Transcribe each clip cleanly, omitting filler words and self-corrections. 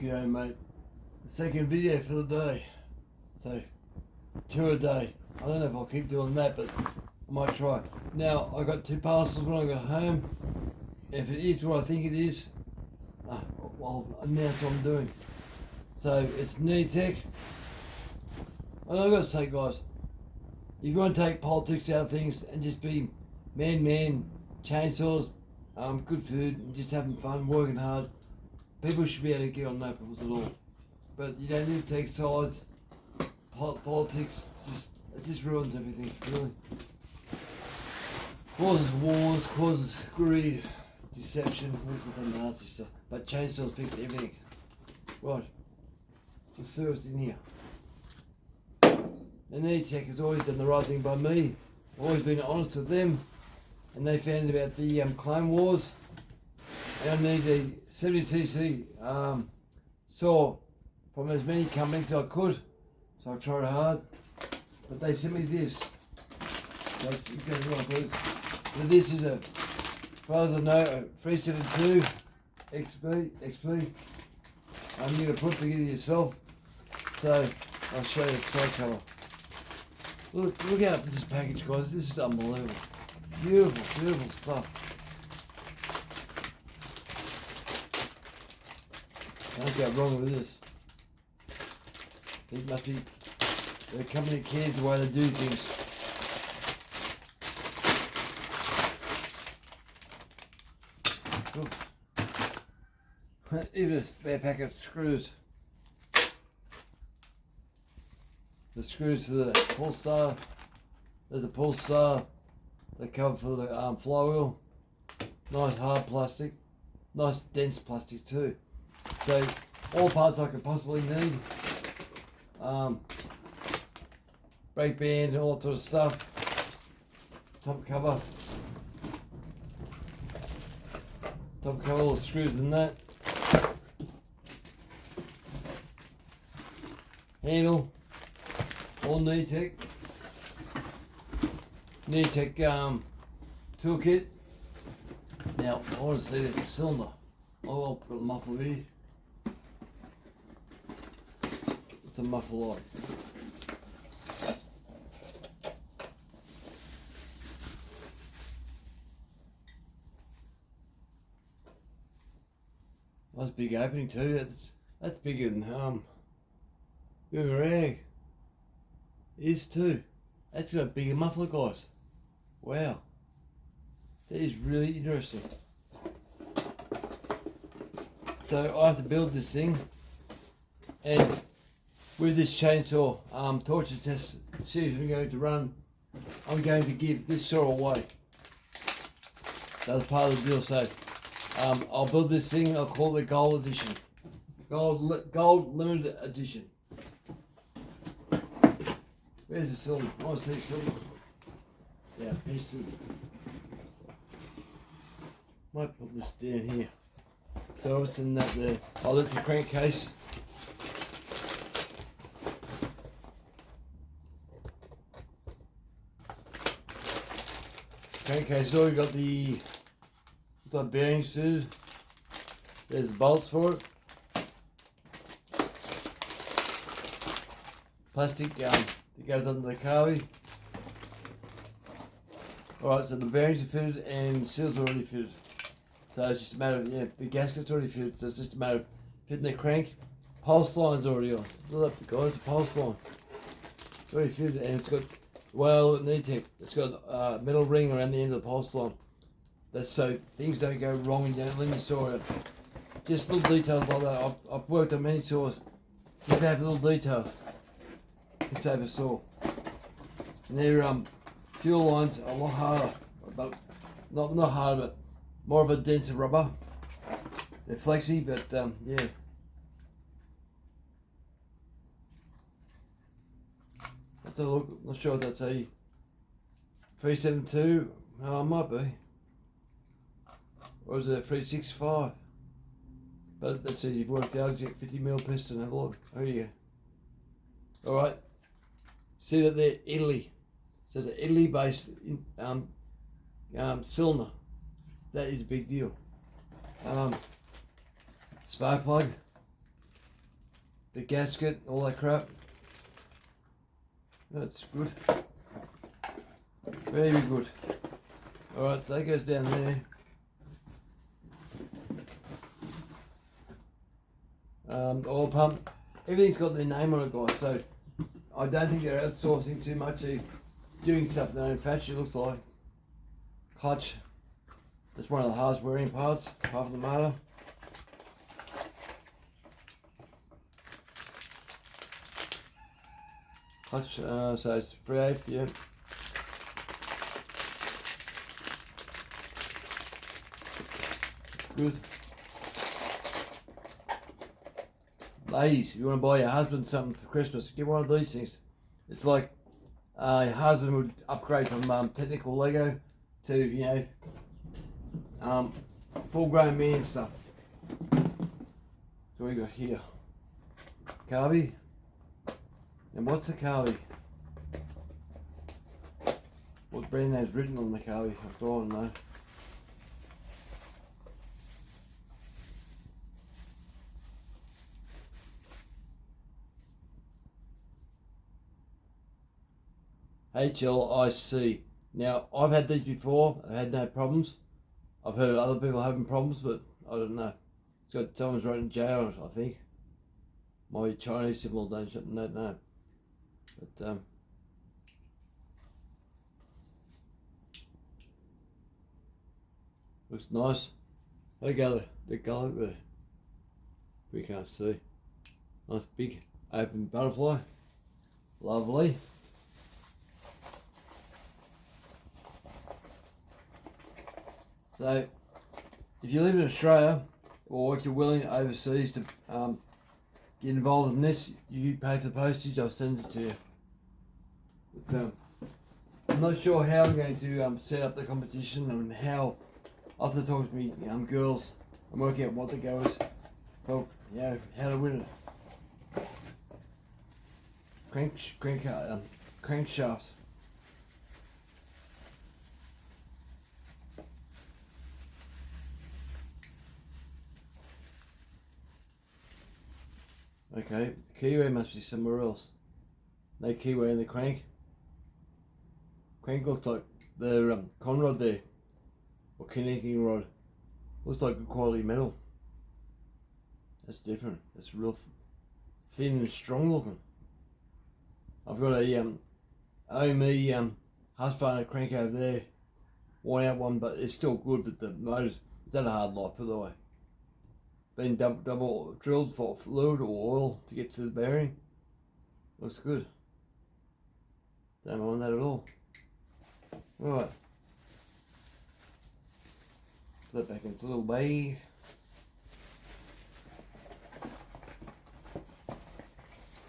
G'day mate, the second video for the day, so 2 a day. I don't know if I'll keep doing that, but I might try. Now I got 2 parcels when I got home. If it is what I think it is, I'll announce what I'm doing. So it's neo-tec, and I've got to say guys, if you want to take politics out of things and just be man, chainsaws, good food, and just having fun, working hard, people should be able to get on no problems at all. But you don't need to take sides. Politics it just ruins everything, really. Causes wars, causes greed, deception, all the nasty stuff. But chainsaws fix everything. Right, let's see what's in here. The neo-tec has always done the right thing by me. I've always been honest with them, and they found about the clone wars. And I need a 70cc saw from as many companies as I could, so I tried hard. But they sent me this. That's exactly what I put. So this is as far as I know, a 372 XP. You're going to put it together yourself. So I'll show you the side cover. Look out for this package, guys. This is unbelievable. Beautiful stuff. Can't go wrong with this. It must be the company that cares the way they do things. Even a spare packet of screws. The screws for the pull star. There's a pull star. The cover for the flywheel. Nice hard plastic. Nice dense plastic too. So all parts I could possibly need. Brake band and all that sort of stuff. Top cover, all the screws in that. Handle, all neo-tec. Neo-tec toolkit. Now I want to see this cylinder. I'll put a muffler here. What's a muffler like? That's a big opening too. That's bigger than your rag. It is too. That's got a bigger muffler, guys. Wow. That is really interesting. So I have to build this thing, and with this chainsaw torture test series I'm going to run, I'm going to give this saw away. That's part of the deal. So I'll build this thing. I'll call it the Gold Edition, Gold Limited Edition. Where's the cylinder? I want to see cylinder. Yeah, piston. Might put this down here. So what's in that there? Oh, that's the crankcase. Crankcase, so we've got the bearings too. There's the bolts for it. Plastic that goes under the carby. Alright, so the bearings are fitted and seals are already fitted. So it's just a matter of, the gasket's already fitted, so it's just a matter of fitting the crank. Pulse line's already on. Look up guys, the pulse line. It's already fitted, and it's got, neo-tec. It's got a metal ring around the end of the pulse line. That's so things don't go wrong and you don't leave your saw out. Just little details like that. I've worked on many saws. Just have little details. Can save a saw. And their fuel lines are a lot harder, but not harder, but more of a denser rubber. They're flexy, but yeah. Let's have a look. Not sure if that's a 372. It might be. Or is it a 365? But that's easy. You've worked out. You get 50mm piston. Have a look. There you go. Alright. See that there? Italy. So it's an Italy based cylinder. That is a big deal. Spark plug. the gasket, all that crap. That's good. Very good. Alright, so that goes down there. Oil pump. Everything's got their name on it, guys, so I don't think they're outsourcing too much. They're doing stuff their own factory, looks like. Clutch. That's one of the hardest wearing parts, apart from the motor. Clutch, so it's 3/8, yeah. Good. Ladies, if you want to buy your husband something for Christmas, get one of these things. It's like your husband would upgrade from technical Lego to, you know, full-grown man stuff. So we got here, carby. And what's the carby? What brand name's written on the carby? I don't know. HLIC. Now, I've had these before. I've had no problems. I've heard of other people having problems, but I don't know. It's got someone's written J on it, I think. My Chinese symbol don't know. But looks nice. Look at the colour there. We can't see. Nice big open butterfly. Lovely. So, if you live in Australia, or if you're willing overseas to get involved in this, you pay for the postage, I'll send it to you. But, I'm not sure how I'm going to set up the competition and how. I have to talk to me girls and work out what the go is. So, you know, how to win it. Crankshafts. Okay, the keyway must be somewhere else. No keyway in the crank. Crank looks like the conrod there, or connecting rod. Looks like good quality metal. That's different. That's real thin and strong looking. I've got a OME Husqvarna crank over there, worn out one, but it's still good. But the motor's had a hard life, by the way. Been double drilled for fluid or oil to get to the bearing. Looks good. Don't mind that at all. Right. Put that back into a little bag.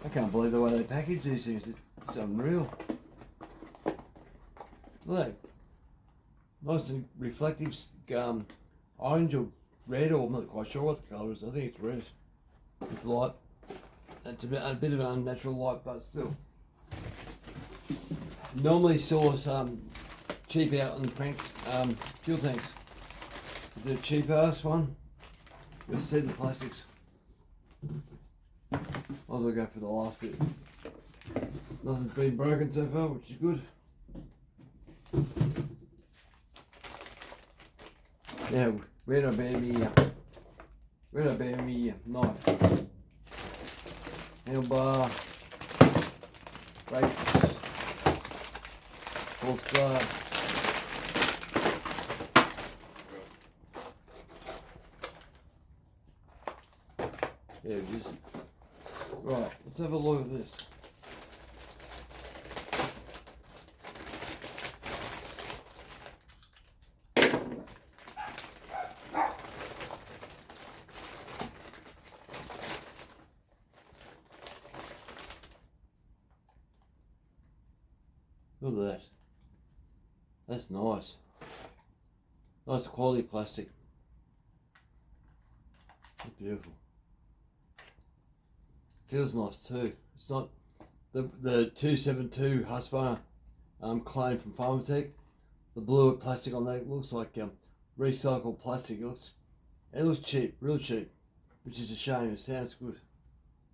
I can't believe the way they package these things. It's unreal. Look. Nice and reflective orange or red, or I'm not quite sure what the colour is. I think it's red. It's light. It's a bit of an unnatural light, but still. Normally source cheap out on crank fuel tanks. The cheap ass one with seed plastics. Might as well go for the last bit. Nothing's been broken so far, which is good. Now, where'd I bear me knife? Handlebar, brakes, full start. There it is. Right, let's have a look at this. Look at that. That's nice. Nice quality plastic. That's beautiful. Feels nice too. It's not the 272 Husqvarna clone from Pharmatech. The blue plastic on that looks like recycled plastic. It looks cheap, real cheap, which is a shame. It sounds good.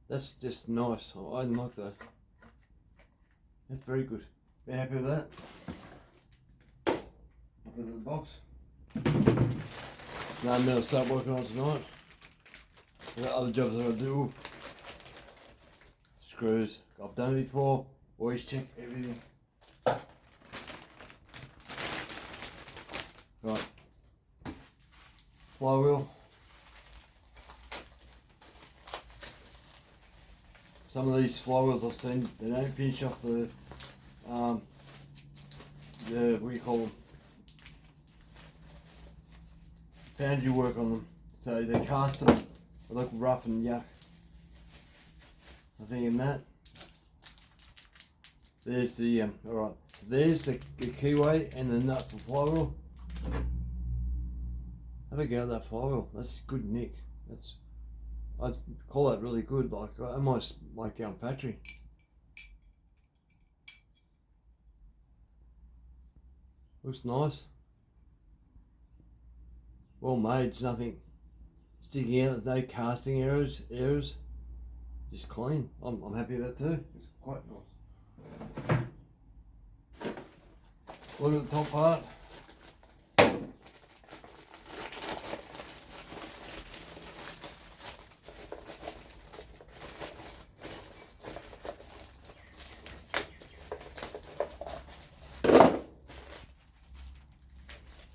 That's just nice. I like that. That's very good. Very happy with that. Up into the box. Now I'm going to start working on tonight. I've got other jobs that I do. Screws. I've done it before. Always check everything. Right. Flywheel. Some of these flywheels I've seen, they don't finish off the what do you call them? Foundry work on them. So they cast them, they look rough and yuck. I think in that. There's the, alright, there's the keyway and the nut for flywheel. Have a go at that flywheel, that's good nick. That's, I'd call that really good, like almost like factory. Looks nice. Well made, it's nothing sticking out, there's no casting errors. Just clean. I'm happy with that too. It's quite nice. Look at the top part.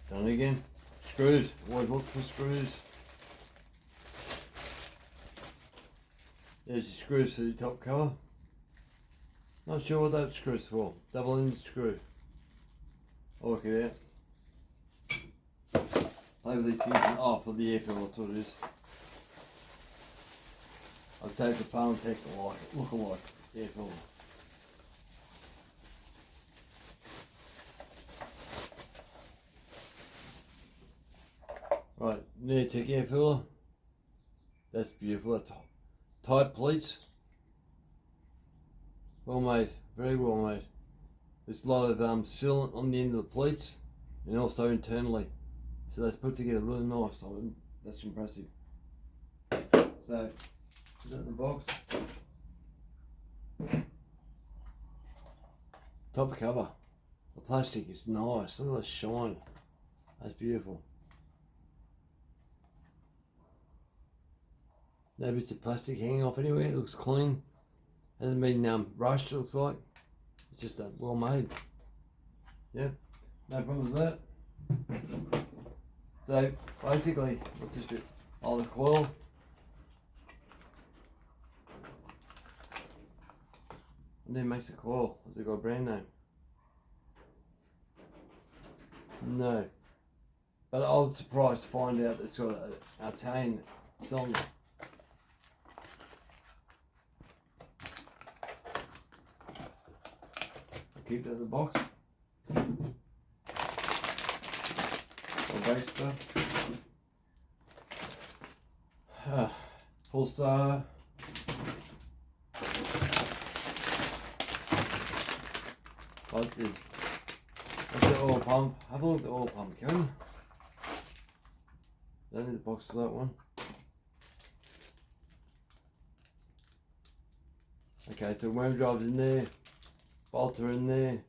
Done again. Screws. Always look for screws. There's your screws for the top cover. Not sure what that screw's for. Double-ended screw. I'll work it out. Play with these things. Oh, for the air filter, that's what it is. I'd say it's a Farm Tech look-alike air filter. Right, neo-tec air filter. That's beautiful. That's tight pleats. Well made, very well made. There's a lot of sealant on the end of the pleats and also internally. So that's put together really nice. That's impressive. So, put that in the box. Top cover. The plastic is nice. Look at the shine. That's beautiful. No bits of plastic hanging off anywhere. It looks clean. Hasn't been rushed, it looks like. It's just well made. Yeah, no problem with that. So basically, what's this bit? Oh, the coil. And then makes the coil. Has it got a brand name? No. But I was surprised to find out that it's got an Italian cylinder. Keep that in the box. Base stuff. Full starter. Like this. That's the oil pump. Have a look at the oil pump, can you? Don't need the box for that one. Okay, so worm drive's in there. Bolts are in there.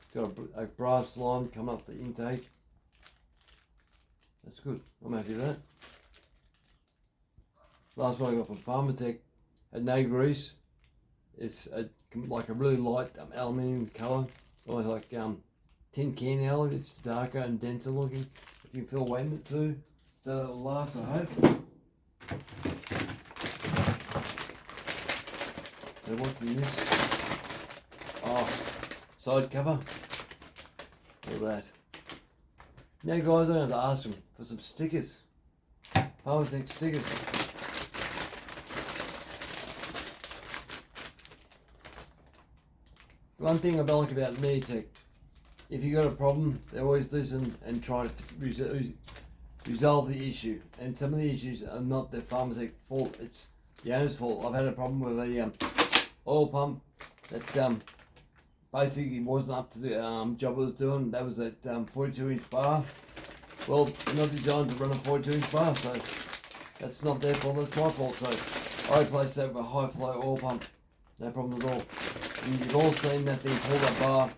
It's got a brass line coming up the intake. That's good. I'm happy with that. Last one I got from Pharmatech had no grease. It's like a really light aluminium colour, almost like tin can alloy. It's darker and denser looking. You can feel weight in it too, so that'll last, I hope. So what's in this? Oh, side cover. Look at that. Now guys, I don't have to ask them for some stickers. Pharmatech stickers. One thing I don't like about neo-tec, if you got a problem, they always listen and try to resolve the issue. And some of the issues are not the Pharmatech fault, it's the owner's fault. I've had a problem with a oil pump that basically wasn't up to the job I was doing. That was that 42-inch bar. Well, not designed to run a 42-inch bar, so that's not their fault, that's my fault. So I replaced that with a high flow oil pump. No problem at all. And you've all seen that thing pull that bar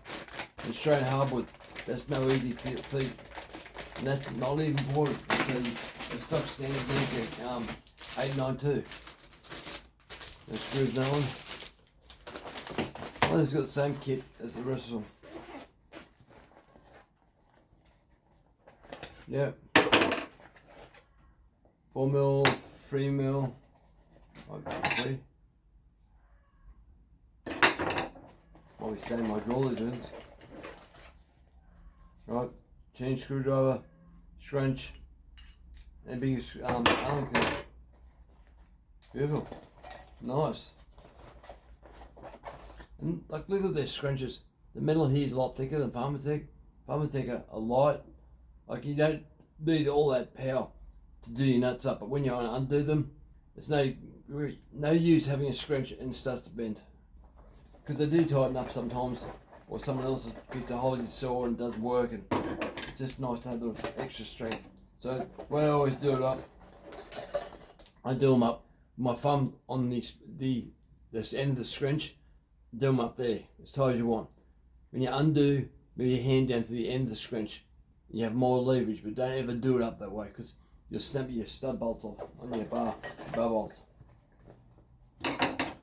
in Australian hardwood. That's no easy feat. And that's not even ported. It's a stock standard neo-tec 892. The screws that one. Well, it's got the same kit as the rest of them. Yep. 4mm, 3mm. Okay. I'll be staying my draw these ones. Right, chain screwdriver, scrunch, and biggest Allen key. Beautiful. Nice. And like, look at these scrunches. The metal here is a lot thicker than Pharmatech. Pharmatech are light. Like, you don't need all that power to do your nuts up, but when you undo them, there's no use having a scrunch and it starts to bend. Because they do tighten up sometimes, or someone else gets a hold of your saw and does work, and it's just nice to have a little extra strength. So the way I always do it up, I do them up with my thumb on this end of the scrunch, do them up there as tight as you want. When you undo, move your hand down to the end of the scrunch. You have more leverage, but don't ever do it up that way because you'll snap your stud bolts off on your bar bolts.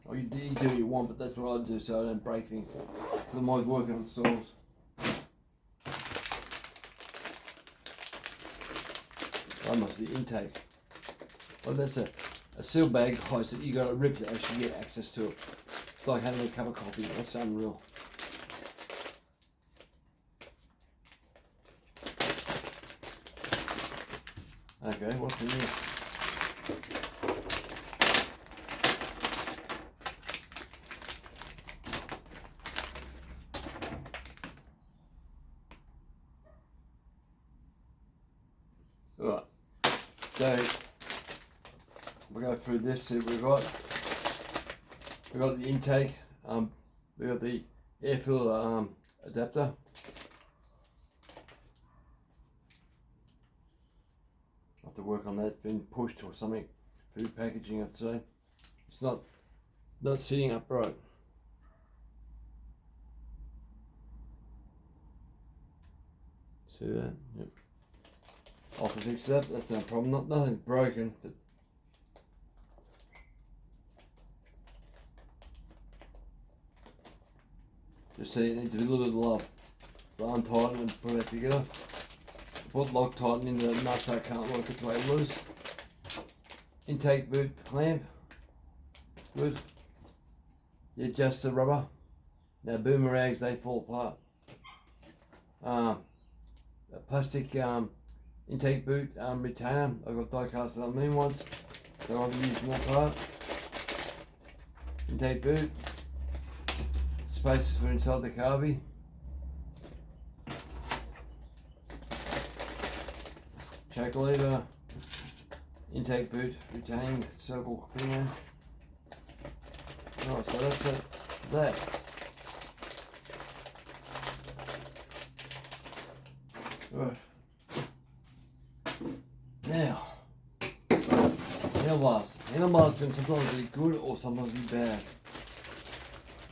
Or you do what you want, but that's what I do so I don't break things. I'm always working on saws. That must be intake. Well, that's a sealed bag hoist that you got to rip to actually get access to it. It's like having a cup of coffee. That's unreal. Okay, what's in here? Alright, so we'll go through this, see what we've got. We've got the intake, we've got the air filter adapter. I have to work on that, it's been pushed or something, food packaging I'd say. It's not sitting upright. See that? Yep. I'll have to fix that, that's no problem. Nothing broken, but just see it needs a little bit of love. So untighten and put that together. Put Loctite into the nut so it can't work its way loose. Intake boot clamp. Good. You adjust the rubber. Now boomerangs, they fall apart. A plastic intake boot retainer. I've got die-cast aluminium ones, so I'll be using that part. Intake boot. Spaces for inside the carby. Choke lever, intake boot, retaining circle thing there. Alright, so that's it. That. Right. Now, handlebars. Handlebars can sometimes be good or sometimes be bad.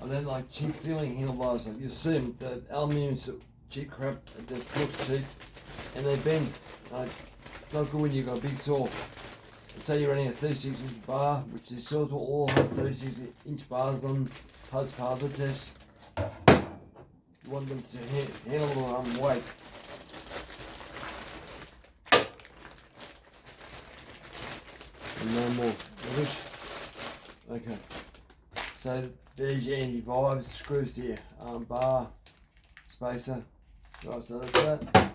I don't like cheap feeling handlebars. Like you see them, the aluminium's cheap crap, it just looks cheap, and they bend. Like, it's not good when you've got a big saw. Let's say you're running a 36-inch bar, which these saws will all have 36-inch bars on, as part of the test. You want them to handle the weight. And no more rubbish. Okay. So there's your anti-vibe screws here. Bar, spacer. Right, so that's that.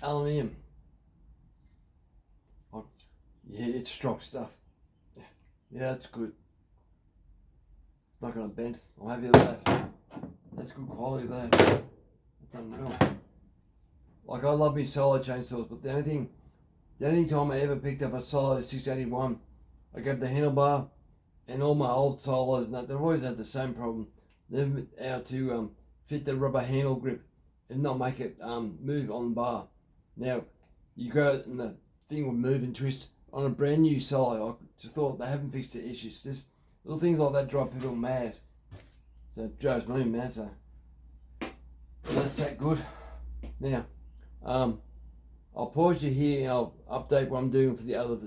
Aluminium. Oh, yeah, it's strong stuff. Yeah, that's good. It's not going to bend. I'm happy with that. That's good quality there. That's unreal. Like, I love me solo chainsaws, but the only time I ever picked up a solo 681, I grabbed the handlebar, and all my old solos and that, they've always had the same problem. They've been able to fit the rubber handle grip and not make it move on the bar. Now, you go and the thing would move and twist, on a brand new side, I just thought they haven't fixed the issues. Just little things like that drive people mad. So it drives me mad. So that's that good. Now, I'll pause you here and I'll update what I'm doing for the other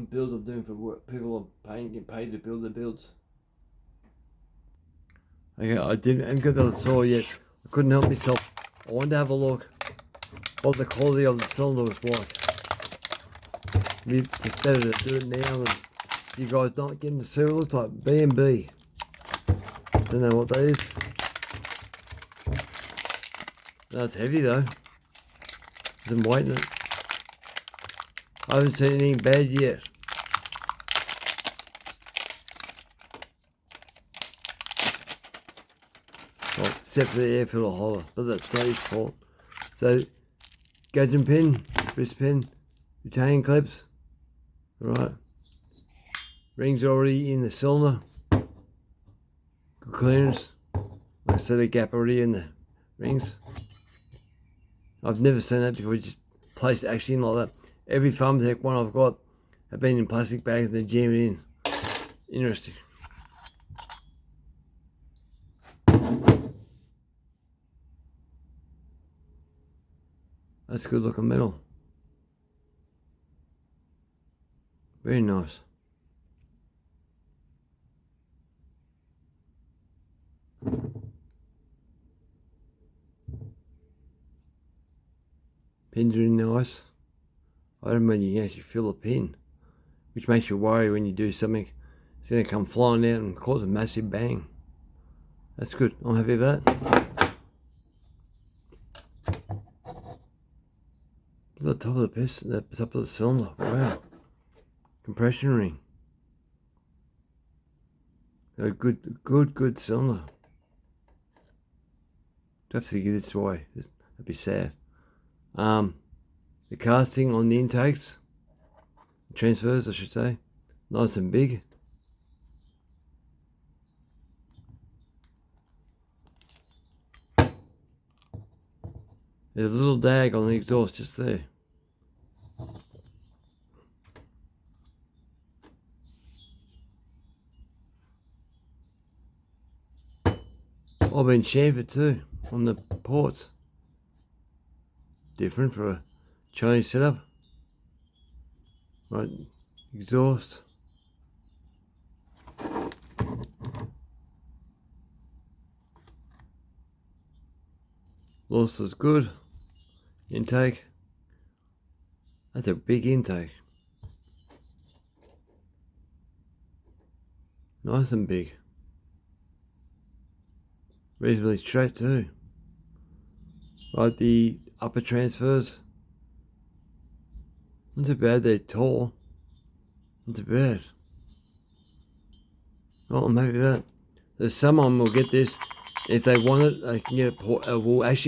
builds I'm doing for work. People are getting paid to build the builds. Okay, I haven't got that saw yet. I couldn't help myself. I wanted to have a look what the quality of the cylinder was like. It's better to do it now than you guys not getting to see what it looks like. B&B. Don't know what that is. No, it's heavy though. There's some weight in it. I haven't seen anything bad yet. Well, except for the air filter holder, but that's not his fault. So, gudgeon pin, wrist pin, retaining clips, right. Rings already in the cylinder. Good clearance. Like I said, a gap already in the rings. I've never seen that before, just placed actually in like that. Every Farmtech one I've got have been in plastic bags and they jam it in. Interesting. That's good looking metal. Very nice. Pins are in nice. I don't mean you can actually feel a pin, which makes you worry when you do something. It's going to come flying out and cause a massive bang. That's good. I'm happy with that. Look at the top of the piston, the top of the cylinder. Wow. Compression ring. A good cylinder. Do have to give this away. That'd be sad. The casting on the intakes, transfers I should say, nice and big. There's a little dag on the exhaust just there. I've been chamfered too on the ports. Different for a Chinese setup. Right, exhaust. Loss is good. Intake. That's a big intake. Nice and big. Reasonably straight too. Right, the upper transfers. Not too bad, they're tall. Not too bad. Oh, maybe that. There's someone will get this. If they want it, they can get it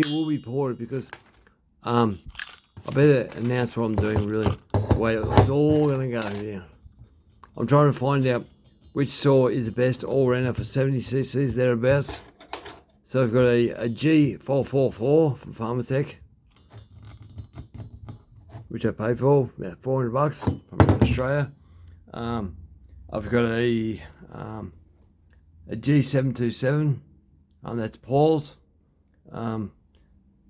will be ported because I better announce what I'm doing really. Wait, it's all gonna go down. I'm trying to find out which saw is the best all-rounder for 70cc thereabouts. So I've got a G444 from Farmtech, which I paid for about $400 from Australia. I've got a G727, that's Paul's. So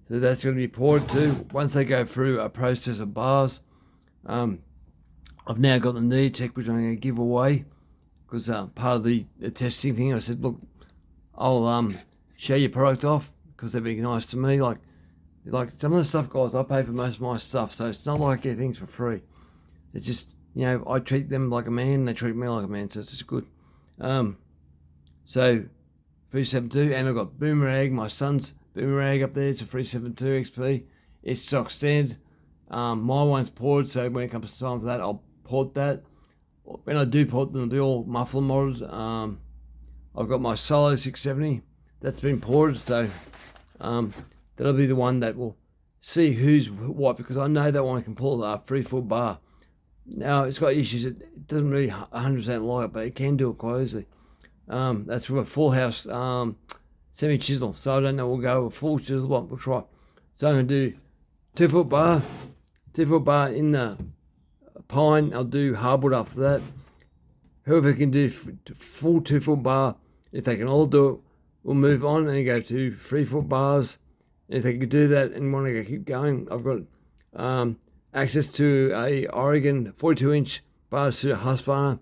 that's going to be poured too once they go through a process of bars. I've now got the neo-tec, which I'm going to give away because part of the testing thing, I said, look, I'll show your product off because they're being nice to me. Like some of the stuff, guys, I pay for most of my stuff, so it's not like I get things for free. It's just, you know, I treat them like a man, they treat me like a man, so it's just good. So 372, and I've got Boomerang, my son's Boomerang up there. It's a 372 XP. It's stock standard. My one's poured, so when it comes to time for that, I'll port that. When I do port them, they'll be all muffler modded. I've got my Solo 670. That's been ported, so that'll be the one that will see who's what, because I know that one can pull a 3-foot bar. Now, it's got issues. It doesn't really 100% like it, but it can do it quite easily. That's from a full house semi-chisel, so I don't know, we'll go with full chisel, but we'll try. So I'm going to do 2-foot bar in the pine, I'll do hardwood after that. Whoever can do full 2-foot bar, if they can all do it, we'll move on and go to 3-foot bars. And if they can do that and want to keep going, I've got access to a Oregon 42-inch bar to Husqvarna,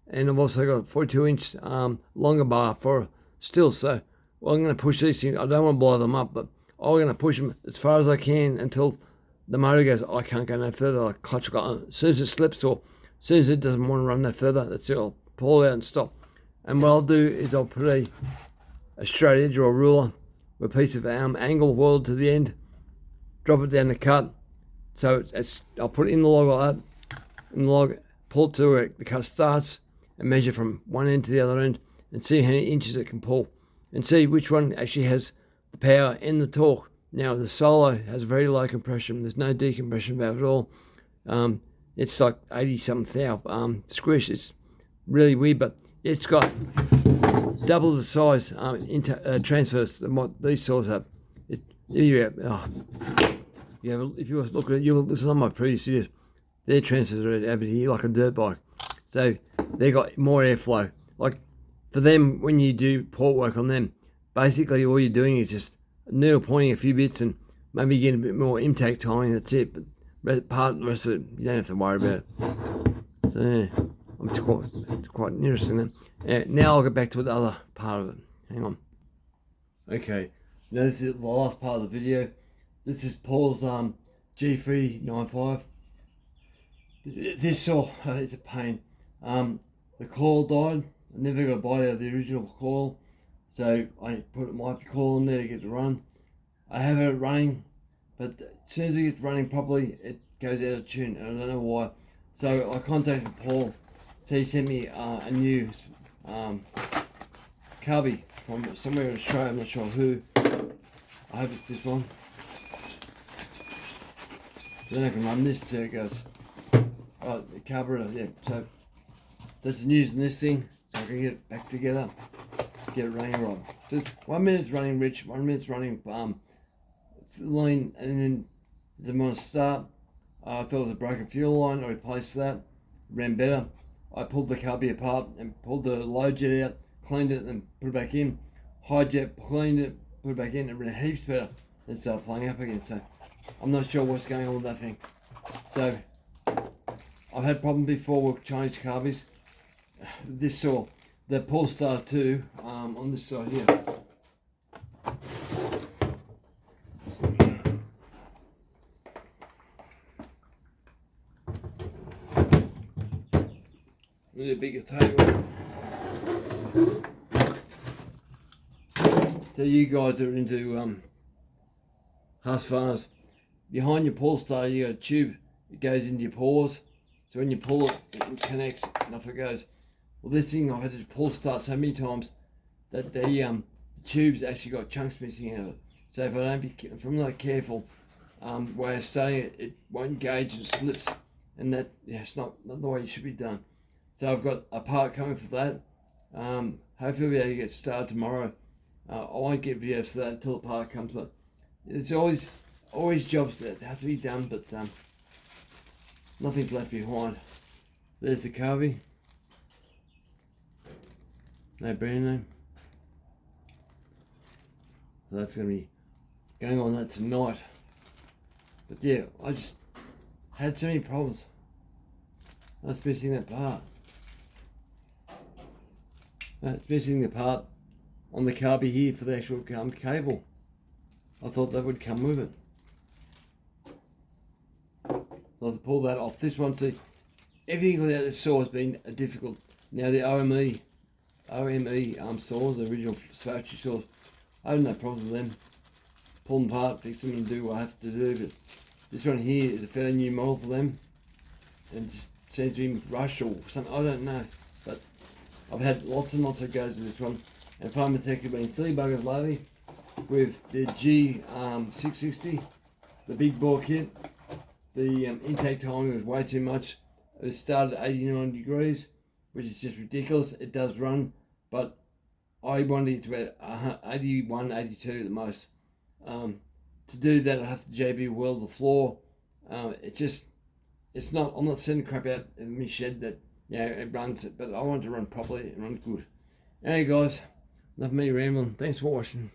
and I've also got a 42-inch longer bar for still. So I'm going to push these things. I don't want to blow them up, but I'm going to push them as far as I can until the motor goes, I can't go no further. Like clutch, as soon as it slips or as soon as it doesn't want to run no further, that's it. I'll pull it out and stop. And what I'll do is I'll put a straight edge or a ruler with a piece of angle welded to the end, drop it down the cut. So I'll put it in the log like that, in the log, pull it to where the cut starts, and measure from one end to the other end, and see how many inches it can pull, and see which one actually has the power and the torque. Now the Solo has very low compression. There's no decompression valve at all. It's like 80-something thou squish. It's really weird, but it's got double the size transfers than what these saws have. If you look at it, you'll listen on my previous videos. Their transfers are over here like a dirt bike, so they got more airflow. Like for them, when you do port work on them, basically all you're doing is just needle pointing a few bits and maybe getting a bit more intake timing. That's it. But the rest of it, you don't have to worry about it. So yeah, it's quite interesting. Now I'll get back to the other part of it. Hang on. Okay, now this is the last part of the video. This is Paul's G395. This saw it's a pain. The coil died. I never got a bite out of the original coil, so I put my coil in there to get it to run. I have it running, but as soon as it gets running properly, it goes out of tune, and I don't know why. So I contacted Paul, so he sent me a new cubby from somewhere in Australia. I'm not sure who. I hope it's this one. Then I can run this, so it goes. Right, the carburetor, yeah. So that's the news in this thing, so I can get it back together, get it running right. So it's 1 minute's running rich, 1 minute's running lean, and then the want to start. I thought it was a broken fuel line. I replaced that, ran better. I pulled the carby apart and pulled the low jet out, cleaned it and put it back in. High jet, cleaned it, put it back in, and ran heaps better. Then started playing up again. So I'm not sure what's going on with that thing. So I've had problems before with Chinese carbies. This saw, the Polestar 2 on this side here. Need a bigger table. So you guys are into Husqvarnas. Behind your Polestar you got a tube. It goes into your paws. So when you pull it, it connects and off it goes. Well, this thing I had to pull start so many times that the tube's actually got chunks missing out of it. So if I'm not careful, way of starting it, it won't engage and slips, and that it's not the way it should be done. So I've got a part coming for that. Hopefully I'll be able to get started tomorrow. I won't get videos for that until the part comes, but it's always jobs that have to be done, but nothing's left behind. There's the carby. No brand name. So that's going to be going on that tonight. But yeah, I just had so many problems. I was missing that part. It's missing the part on the carby here for the actual cable. I thought that would come with it. So I have to pull that off. This one, see, everything without this saw has been difficult. Now the OME saws, the original factory saws, I have no problems with them. Pull them apart, fix them and do what I have to do, but this one here is a fairly new model for them, and just seems to be rushed or something, I don't know, but I've had lots and lots of goes with this one, and Pharmatech have been silly buggers lately with the G660, the big bore kit. The intake timing was way too much. It started at 89 degrees, which is just ridiculous. It does run, but I wanted it to about 81, 82 at the most. To do that, I have to JB weld the floor. It's it's not. I'm not sending crap out in my shed that it runs it, but I want it to run properly and run good. Anyway, guys, enough of me rambling. Thanks for watching.